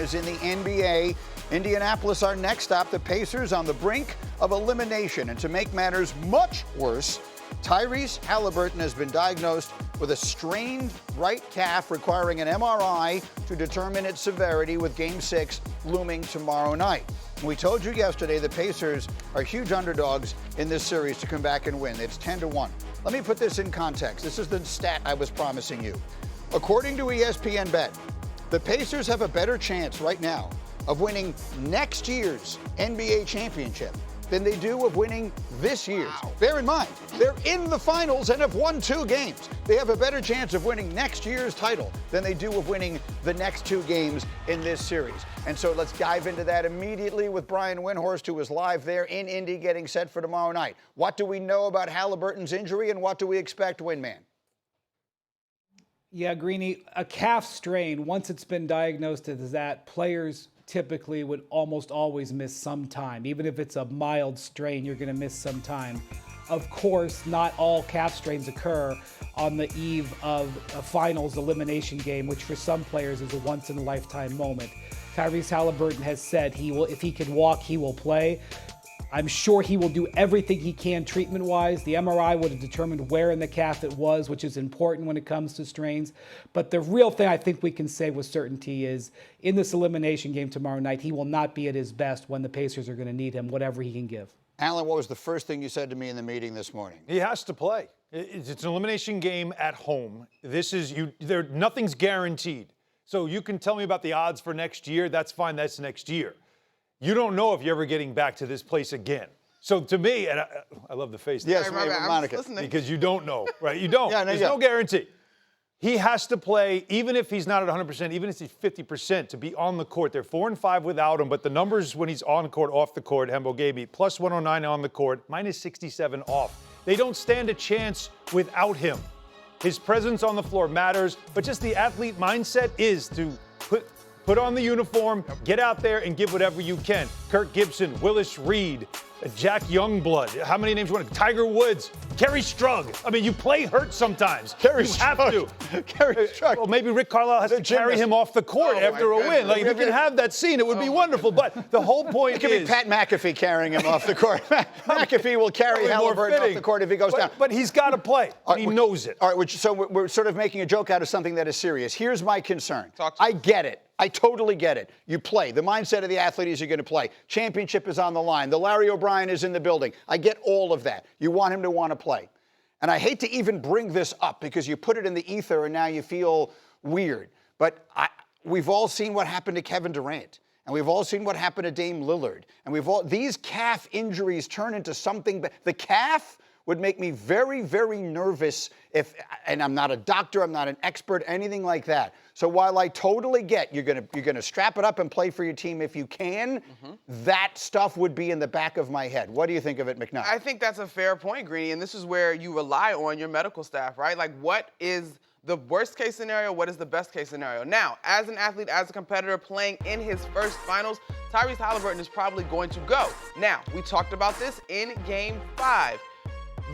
matters in the NBA. Indianapolis, our next stop. The Pacers on the brink of elimination. And to make matters much worse, Tyrese Haliburton has been diagnosed with a strained right calf requiring an MRI to determine its severity, with Game 6 looming tomorrow night. We told you yesterday the Pacers are huge underdogs in this series to come back and win. It's 10-1. Let me put this in context. This is the stat I was promising you. According to ESPN Bet, the Pacers have a better chance right now of winning next year's NBA championship than they do of winning this year's. Wow. Bear in mind, they're in the finals and have won 2 games. They have a better chance of winning next year's title than they do of winning the next 2 games in this series. And so let's dive into that immediately with Brian Windhorst, who is live there in Indy getting set for tomorrow night. What do we know about Haliburton's injury, and what do we expect, Windman? Yeah, Greeny, a calf strain, once it's been diagnosed as that, players typically would almost always miss some time. Even if it's a mild strain, you're going to miss some time. Of course, not all calf strains occur on the eve of a finals elimination game, which for some players is a once-in-a-lifetime moment. Tyrese Haliburton has said he will, if he can walk, he will play. I'm sure he will do everything he can treatment-wise. The MRI would have determined where in the calf it was, which is important when it comes to strains. But the real thing I think we can say with certainty is in this elimination game tomorrow night, he will not be at his best when the Pacers are going to need him, whatever he can give. Alan, what was the first thing you said to me in the meeting this morning? He has to play. It's an elimination game at home. Nothing's guaranteed. So you can tell me about the odds for next year. That's fine. That's next year. You don't know if you're ever getting back to this place again. So to me, and I love the face. Yes, Monica. Because you don't know, right? You don't. There's no guarantee. He has to play, even if he's not at 100%, even if he's 50%, to be on the court. They're 4-5 without him, but the numbers when he's on court, off the court, Hembo gave me, plus 109 on the court, minus 67 off. They don't stand a chance without him. His presence on the floor matters, but just the athlete mindset is to put on the uniform, get out there, and give whatever you can. Kirk Gibson, Willis Reed, Jack Youngblood. How many names you want? Tiger Woods, Kerry Strug. I mean, you play hurt sometimes. You have to. Kerry Strug. Well, maybe Rick Carlisle has to carry him off the court after a win. Like, if you can have that scene, it would be wonderful. But the whole point is... It could be Pat McAfee carrying him off the court. McAfee will carry Haliburton off the court if he goes down. But he's got to play. He knows it. All right, so we're sort of making a joke out of something that is serious. Here's my concern. I get it. I totally get it. You play. The mindset of the athlete is you're going to play. Championship is on the line. The Larry O'Brien is in the building. I get all of that. You want him to want to play. And I hate to even bring this up because you put it in the ether and now you feel weird. But we've all seen what happened to Kevin Durant. And we've all seen what happened to Dame Lillard. And these calf injuries turn into something. The calf would make me very, very nervous and I'm not a doctor, I'm not an expert, anything like that. So while I totally get you're gonna strap it up and play for your team if you can, that stuff would be in the back of my head. What do you think of it, McNutt? I think that's a fair point, Greeny, and this is where you rely on your medical staff, right? Like, what is the worst case scenario? What is the best case scenario? Now, as an athlete, as a competitor playing in his first finals, Tyrese Haliburton is probably going to go. Now, we talked about this in Game 5.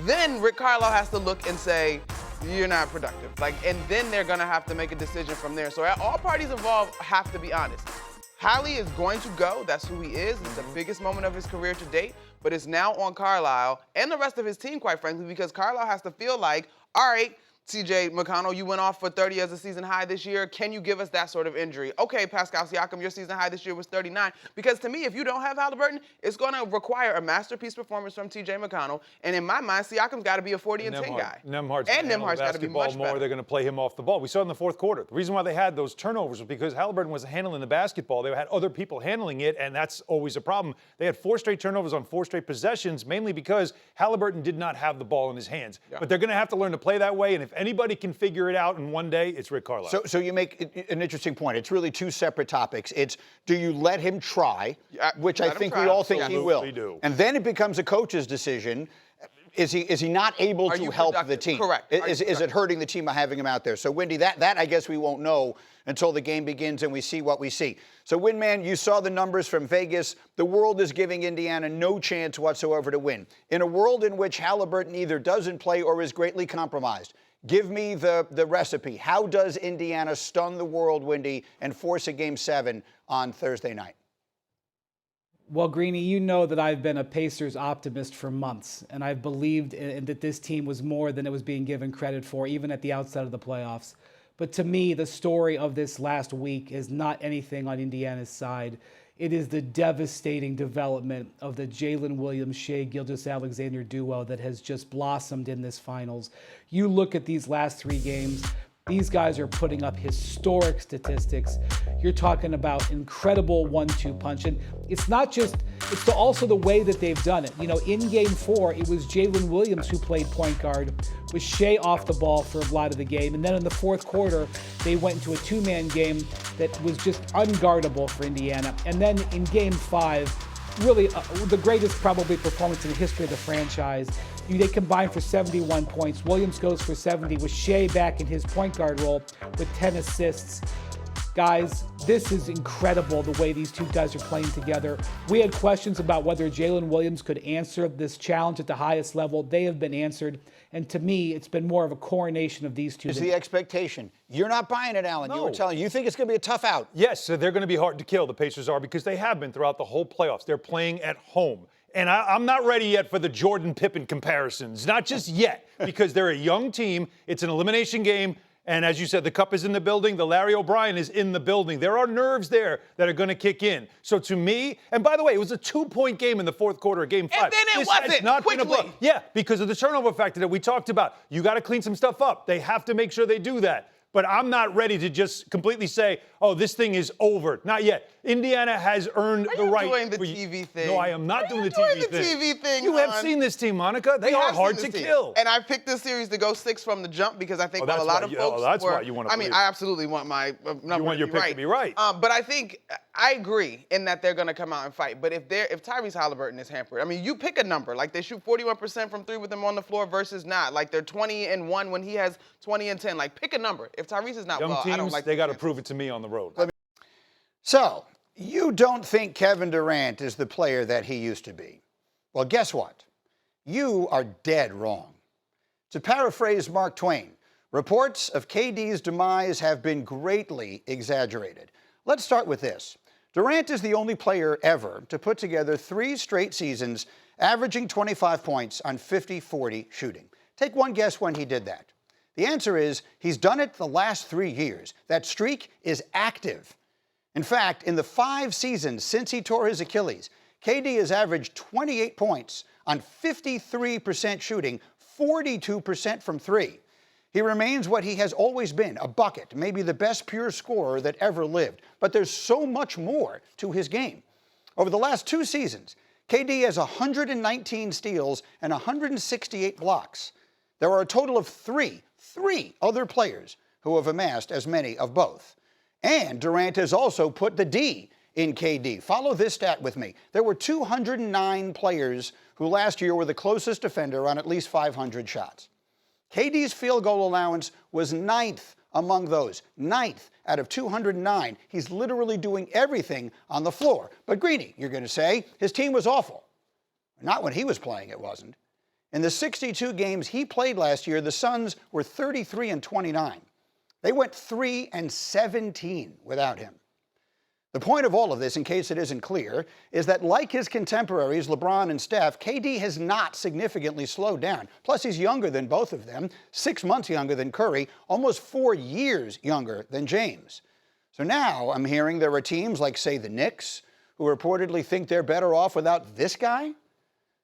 Then Rick Carlisle has to look and say, you're not productive. And then they're gonna have to make a decision from there. So all parties involved have to be honest. Hallie is going to go, that's who he is. It's the biggest moment of his career to date, but it's now on Carlisle and the rest of his team, quite frankly, because Carlisle has to feel like, all right, CJ McConnell, you went off for 30 as a season high this year. Can you give us that sort of injury? Okay, Pascal Siakam, your season high this year was 39. Because to me, if you don't have Haliburton, it's going to require a masterpiece performance from TJ McConnell. And in my mind, Siakam's got to be a 40-10 guy. Nembhard's got to be much better. They're going to play him off the ball. We saw in the fourth quarter. The reason why they had those turnovers was because Haliburton wasn't handling the basketball. They had other people handling it, and that's always a problem. They had 4 straight turnovers on 4 straight possessions, mainly because Haliburton did not have the ball in his hands. Yeah. But they're going to have to learn to play that way, and if anybody can figure it out in one day, it's Rick Carlisle. So you make an interesting point. It's really 2 separate topics. It's, do you let him try, which I think we all think he will. Do. And then it becomes a coach's decision. Is he not able to help the team? Correct. Is it hurting the team by having him out there? So, Windy, that I guess we won't know until the game begins and we see what we see. So, Windman, you saw the numbers from Vegas. The world is giving Indiana no chance whatsoever to win. In a world in which Haliburton either doesn't play or is greatly compromised, Give me the recipe. How does Indiana stun the world, Windy, and force a Game 7 on Thursday night? Well, Greeny, you know that I've been a Pacers optimist for months, and I've believed that this team was more than it was being given credit for, even at the outset of the playoffs. But to me, the story of this last week is not anything on Indiana's side. It is the devastating development of the Jalen Williams-Shai Gilgeous-Alexander duo that has just blossomed in this finals. You look at these last 3 games, these guys are putting up historic statistics. You're talking about incredible 1-2 punch. And it's not just, it's also the way that they've done it. You know, in Game 4, it was Jalen Williams who played point guard, with Shai off the ball for a lot of the game. And then in the fourth quarter, they went into a 2-man game that was just unguardable for Indiana. And then in Game 5, really the greatest probably performance in the history of the franchise. They combined for 71 points. Williams goes for 70 with Shai back in his point guard role with 10 assists. Guys, this is incredible the way these two guys are playing together. We had questions about whether Jalen Williams could answer this challenge at the highest level. They have been answered. And to me, it's been more of a coronation of these two. Is the expectation? You're not buying it, Alan. No. You were telling you think it's going to be a tough out. Yes, so they're going to be hard to kill, the Pacers are, because they have been throughout the whole playoffs. They're playing at home. And I'm not ready yet for the Jordan Pippen comparisons. Not just yet, because they're a young team. It's an elimination game. And as you said, the cup is in the building. The Larry O'Brien is in the building. There are nerves there that are going to kick in. So to me, and by the way, it was a 2-point game in the fourth quarter of Game 5. And then it wasn't, quickly. Yeah, because of the turnover factor that we talked about. You got to clean some stuff up. They have to make sure they do that. But I'm not ready to just completely say, oh, this thing is over. Not yet. Indiana has earned the right. Are you doing the TV thing? No, I am not doing the TV thing. You have seen this team, Monica. They are hard to kill. And I picked this series to go 6 from the jump because I think a lot of folks that's why you want to. I mean, I absolutely want my number. You want your pick to be right. But I think I agree in that they're going to come out and fight. But if Tyrese Haliburton is hampered, I mean, you pick a number. Like they shoot 41% from 3 with him on the floor versus not. Like they're 20-1 when he has 20-10. Like pick a number. If Tyrese is not young teams, I don't like. They got to prove it to me on the road. So, you don't think Kevin Durant is the player that he used to be. Well, guess what? You are dead wrong. To paraphrase Mark Twain, reports of KD's demise have been greatly exaggerated. Let's start with this. Durant is the only player ever to put together 3 straight seasons averaging 25 points on 50-40 shooting. Take one guess when he did that. The answer is he's done it the last 3 years. That streak is active. In fact, in the 5 seasons since he tore his Achilles, KD has averaged 28 points on 53% shooting, 42% from 3. He remains what he has always been, a bucket, maybe the best pure scorer that ever lived. But there's so much more to his game. Over the last 2 seasons, KD has 119 steals and 168 blocks. There are a total of 3 other players who have amassed as many of both. And Durant has also put the D in KD. Follow this stat with me. There were 209 players who last year were the closest defender on at least 500 shots. KD's field goal allowance was 9th among those. 9th out of 209. He's literally doing everything on the floor. But Greeny, you're going to say, his team was awful. Not when he was playing, it wasn't. In the 62 games he played last year, the Suns were 33-29. They went 3-17 without him. The point of all of this, in case it isn't clear, is that like his contemporaries, LeBron and Steph, KD has not significantly slowed down. Plus, he's younger than both of them, 6 months younger than Curry, almost 4 years younger than James. So now I'm hearing there are teams like, say, the Knicks, who reportedly think they're better off without this guy?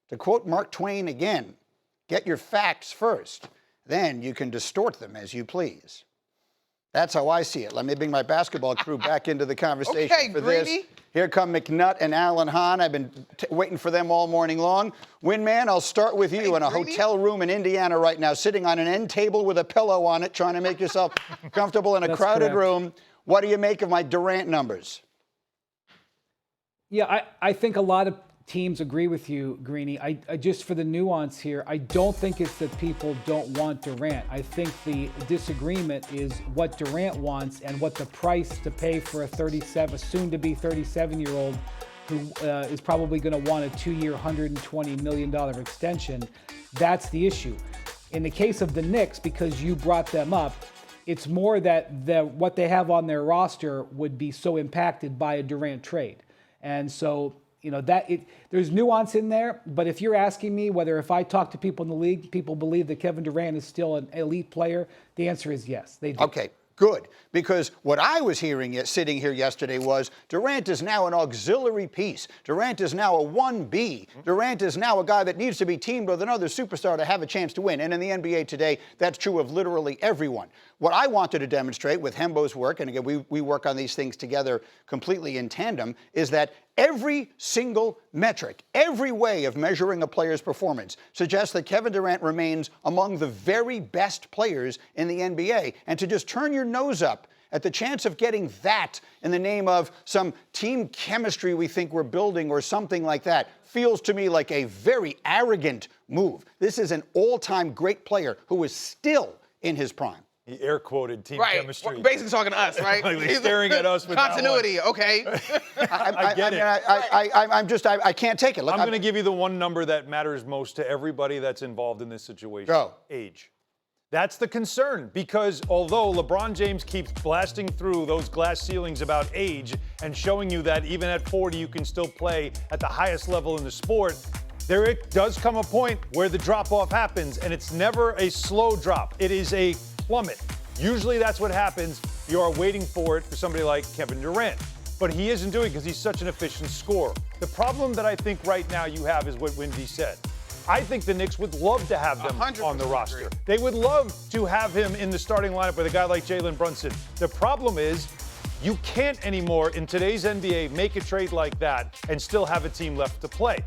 To quote Mark Twain again, get your facts first, then you can distort them as you please. That's how I see it. Let me bring my basketball crew back into the conversation for Greeny. this. Here come McNutt and Alan Hahn. I've been waiting for them all morning long. Windman, I'll start with you in a hotel room in Indiana right now, sitting on an end table with a pillow on it, trying to make yourself comfortable in a crowded room. What do you make of my Durant numbers? Yeah, I think a lot of teams agree with you, Greeny. I just, for the nuance here, I don't think it's that people don't want Durant. I think the disagreement is what Durant wants and what the price to pay for a soon-to-be 37-year-old who is probably going to want a 2-year, $120 million extension. That's the issue. In the case of the Knicks, because you brought them up, it's more that what they have on their roster would be so impacted by a Durant trade. And so, there's nuance in there, but if you're asking me whether if I talk to people in the league, people believe that Kevin Durant is still an elite player, the answer is yes, they do. Okay. Good, because what I was hearing sitting here yesterday was Durant is now an auxiliary piece. Durant is now a 1B. Durant is now a guy that needs to be teamed with another superstar to have a chance to win. And in the NBA today, that's true of literally everyone. What I wanted to demonstrate with Hembo's work, and again, we work on these things together completely in tandem, is that every single metric, every way of measuring a player's performance suggests that Kevin Durant remains among the very best players in the NBA. And to just turn your nose up at the chance of getting that in the name of some team chemistry we think we're building or something like that feels to me like a very arrogant move. This is an all-time great player who is still in his prime. He air quoted team chemistry. Right, basically talking to us, right? Like he's staring at us with continuity. Okay. I get it. I can't take it. Look, I'm going to give you the one number that matters most to everybody that's involved in this situation. Go. Age. That's the concern, because although LeBron James keeps blasting through those glass ceilings about age and showing you that even at 40 you can still play at the highest level in the sport, there does come a point where the drop-off happens, and it's never a slow drop. It is a plummet. Usually that's what happens. You are waiting for it for somebody like Kevin Durant. But he isn't doing it because he's such an efficient scorer. The problem that I think right now you have is what Windy said. I think the Knicks would love to have them on the roster. Agree. They would love to have him in the starting lineup with a guy like Jalen Brunson. The problem is you can't anymore in today's NBA make a trade like that and still have a team left to play.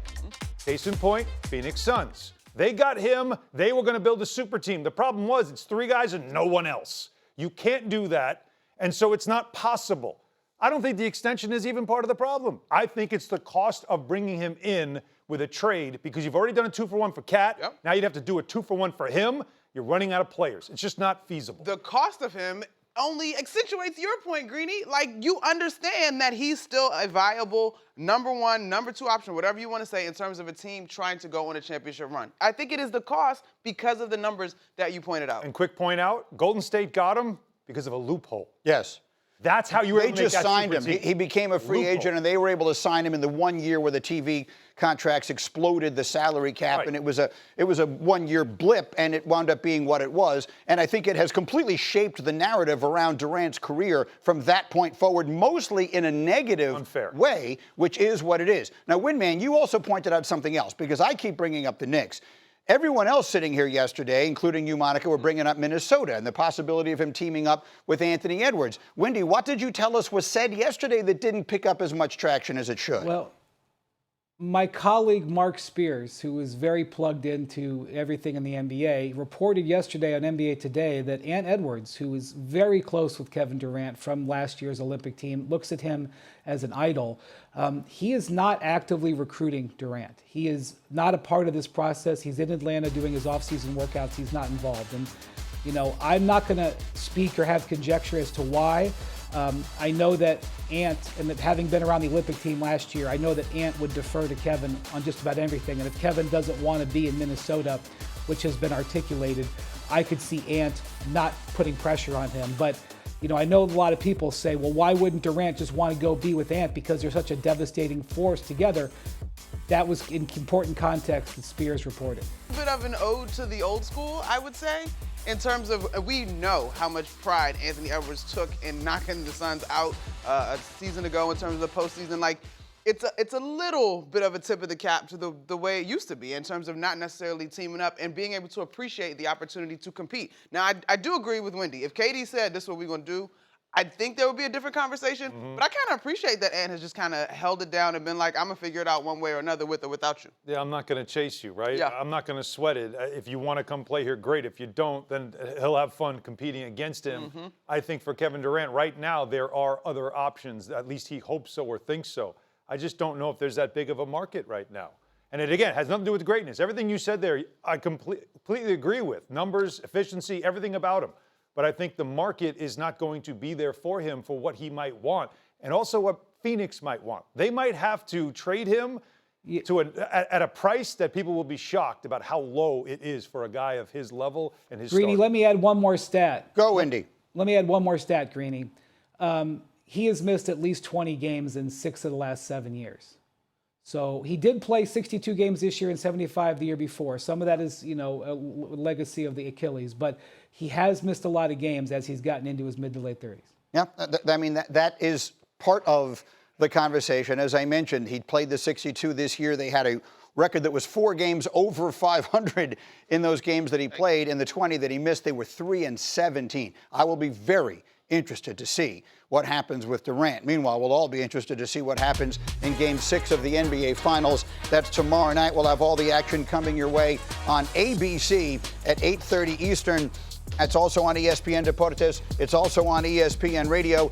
Case in point, Phoenix Suns. They got him. They were going to build a super team. The problem was it's three guys and no one else. You can't do that, and so it's not possible. I don't think the extension is even part of the problem. I think it's the cost of bringing him in with a trade, because you've already done a 2-for-1 for Cat. Yep. Now you'd have to do a 2-for-1 for him. You're running out of players. It's just not feasible. The cost of him only accentuates your point, Greeny. Like, you understand that he's still a viable number one, number two option, whatever you want to say, in terms of a team trying to go on a championship run. I think it is the cost because of the numbers that you pointed out. And quick point out, Golden State got him because of a loophole. Yes. That's how you were able to make that They just signed him. super team. He became a free agent, and they were able to sign him in the 1 year where the TV contracts exploded the salary cap, Right. and it was a 1 year blip, and it wound up being what it was. And I think it has completely shaped the narrative around Durant's career from that point forward, mostly in a negative way, which is what it is. Now, Windman, you also pointed out something else, because I keep bringing up the Knicks. Everyone else sitting here yesterday, including you, Monica, were bringing up Minnesota and the possibility of him teaming up with Anthony Edwards. Windy, what did you tell us was said yesterday that didn't pick up as much traction as it should? Well, my colleague Mark Spears, who is very plugged into everything in the NBA, reported yesterday on NBA Today that Ant Edwards, who is very close with Kevin Durant from last year's Olympic team, looks at him as an idol. He is not actively recruiting Durant. He is not a part of this process. He's in Atlanta doing his off-season workouts. He's not involved. And, I'm not going to speak or have conjecture as to why. I know that Ant, and that having been around the Olympic team last year, I know that Ant would defer to Kevin on just about everything. And if Kevin doesn't want to be in Minnesota, which has been articulated, I could see Ant not putting pressure on him. But, I know a lot of people say, well, why wouldn't Durant just want to go be with Ant because they're such a devastating force together? That was in important context that Spears reported. A bit of an ode to the old school, I would say, in terms of we know how much pride Anthony Edwards took in knocking the Suns out a season ago in terms of the postseason. Like, it's a little bit of a tip of the cap to the way it used to be in terms of not necessarily teaming up and being able to appreciate the opportunity to compete. Now, I do agree with Windy. If KD said this is what we're going to do, I think there would be a different conversation, but I kind of appreciate that Ant has just kind of held it down and been like, I'm going to figure it out one way or another with or without you. Yeah, I'm not going to chase you, right? Yeah. I'm not going to sweat it. If you want to come play here, great. If you don't, then he'll have fun competing against him. I think for Kevin Durant, right now, there are other options. At least he hopes so or thinks so. I just don't know if there's that big of a market right now. And it, again, has nothing to do with greatness. Everything you said there, I completely agree with. Numbers, efficiency, everything about him. But I think the market is not going to be there for him for what he might want, and also what Phoenix might want. They might have to trade him at a price that people will be shocked about how low it is for a guy of his level and his Greeny, start. let me add one more stat. Go, Indy. Let me add one more stat, Greeny. He has missed at least 20 games in 6 of the last 7 years. So he did play 62 games this year and 75 the year before. Some of that is, a legacy of the Achilles, but he has missed a lot of games as he's gotten into his mid to late 30s. Yeah, that is part of the conversation. As I mentioned, he played the 62 this year. They had a record that was 4 games over 500 in those games that he played. In the 20 that he missed, they were 3-17. I will be very interested to see what happens with Durant. Meanwhile, we'll all be interested to see what happens in Game 6 of the NBA Finals. That's tomorrow night. We'll have all the action coming your way on ABC at 8:30 Eastern. That's also on ESPN Deportes. It's also on ESPN Radio.